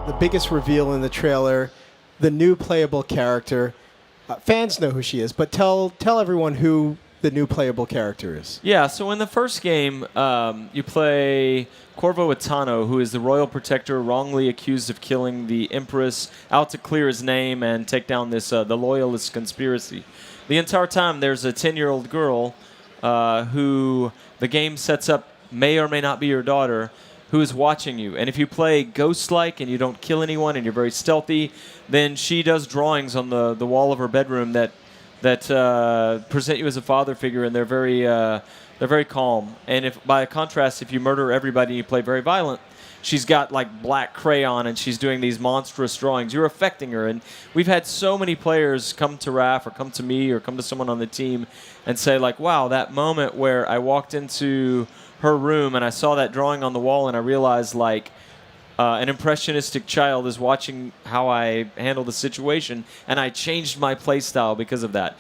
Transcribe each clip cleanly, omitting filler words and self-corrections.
the biggest reveal in the trailer, the new playable character. Fans know who she is, but tell everyone who the new playable character is. Yeah, so in the first game, you play Corvo Attano, who is the royal protector wrongly accused of killing the Empress, out to clear his name and take down this the Loyalist conspiracy. The entire time, there's a 10-year-old girl who the game sets up may or may not be your daughter, who is watching you. And if you play ghost-like and you don't kill anyone and you're very stealthy, then she does drawings on the wall of her bedroom that present you as a father figure, and they're very calm. And if by contrast, if you murder everybody and you play very violent, she's got like black crayon and she's doing these monstrous drawings. You're affecting her. And we've had so many players come to Raph or come to me or come to someone on the team and say like, wow, that moment where I walked into her room and I saw that drawing on the wall and I realized like an impressionistic child is watching how I handle the situation, and I changed my play style because of that.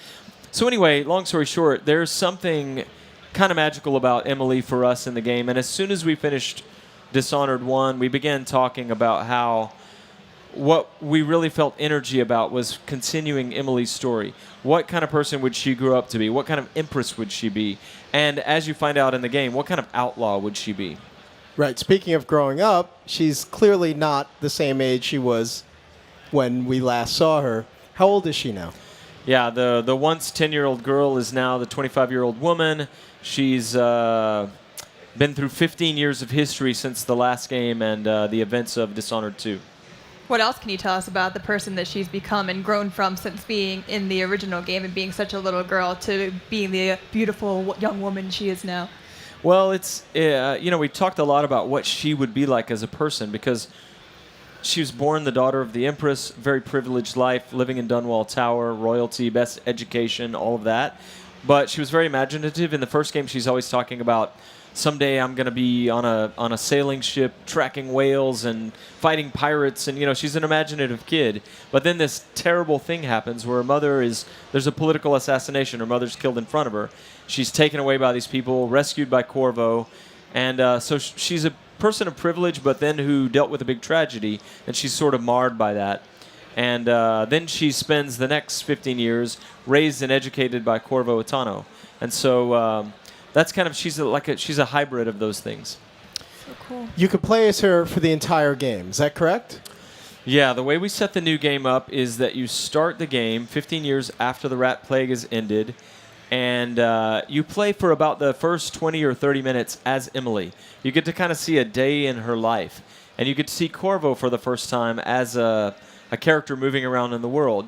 So anyway, long story short, there's something kind of magical about Emily for us in the game, and as soon as we finished Dishonored 1, we began talking about how what we really felt energy about was continuing Emily's story. What kind of person would she grow up to be? What kind of empress would she be? And as you find out in the game, what kind of outlaw would she be? Right. Speaking of growing up, she's clearly not the same age she was when we last saw her. How old is she now? Yeah, the once 10-year-old girl is now the 25-year-old woman. She's been through 15 years of history since the last game and the events of Dishonored 2. What else can you tell us about the person that she's become and grown from since being in the original game and being such a little girl to being the beautiful young woman she is now? Well, it's, we talked a lot about what she would be like as a person because she was born the daughter of the Empress, very privileged life, living in Dunwall Tower, royalty, best education, all of that. But she was very imaginative. In the first game, she's always talking about, someday I'm going to be on a sailing ship tracking whales and fighting pirates. And, she's an imaginative kid. But then this terrible thing happens where her mother there's a political assassination. Her mother's killed in front of her. She's taken away by these people, rescued by Corvo. And so she's a person of privilege, but then who dealt with a big tragedy. And she's sort of marred by that. And then she spends the next 15 years raised and educated by Corvo Attano. And so that's kind of, she's a hybrid of those things. So cool. You could play as her for the entire game. Is that correct? Yeah, the way we set the new game up is that you start the game 15 years after the Rat Plague has ended, and you play for about the first 20 or 30 minutes as Emily. You get to kind of see a day in her life, and you get to see Corvo for the first time as a character moving around in the world.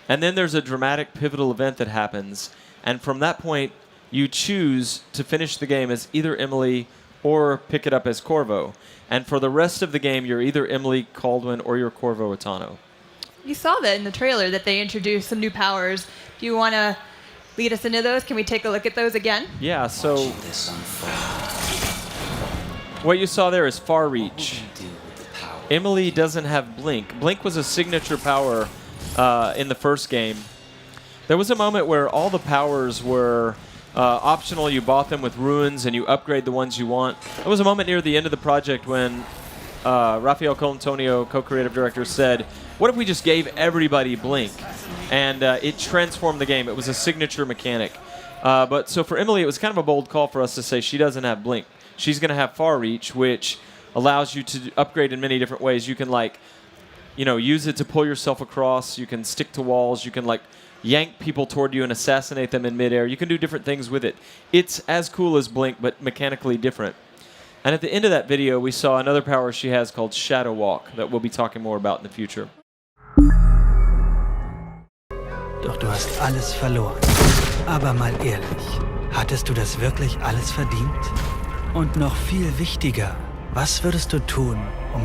And then there's a dramatic, pivotal event that happens, and from that point, you choose to finish the game as either Emily or pick it up as Corvo. And for the rest of the game, you're either Emily Caldwin or you're Corvo Attano. You saw that in the trailer that they introduced some new powers. Do you want to lead us into those? Can we take a look at those again? Yeah, so what you saw there is Far Reach. Emily doesn't have Blink. Blink was a signature power in the first game. There was a moment where all the powers were optional. You bought them with ruins and you upgrade the ones you want. There was a moment near the end of the project when Rafael Colantonio, co-creative director, said, what if we just gave everybody Blink? And it transformed the game. It was a signature mechanic. But so for Emily, it was kind of a bold call for us to say she doesn't have Blink. She's going to have Far Reach, which allows you to upgrade in many different ways. You can use it to pull yourself across. You can stick to walls. You can yank people toward you and assassinate them in midair. You can do different things with it. It's as cool as Blink, but mechanically different. And at the end of that video, we saw another power she has called Shadow Walk that we'll be talking more about in the future. Doch du hast alles verloren. Aber mal ehrlich, hattest du das wirklich alles verdient? Und noch viel wichtiger, was würdest du tun, um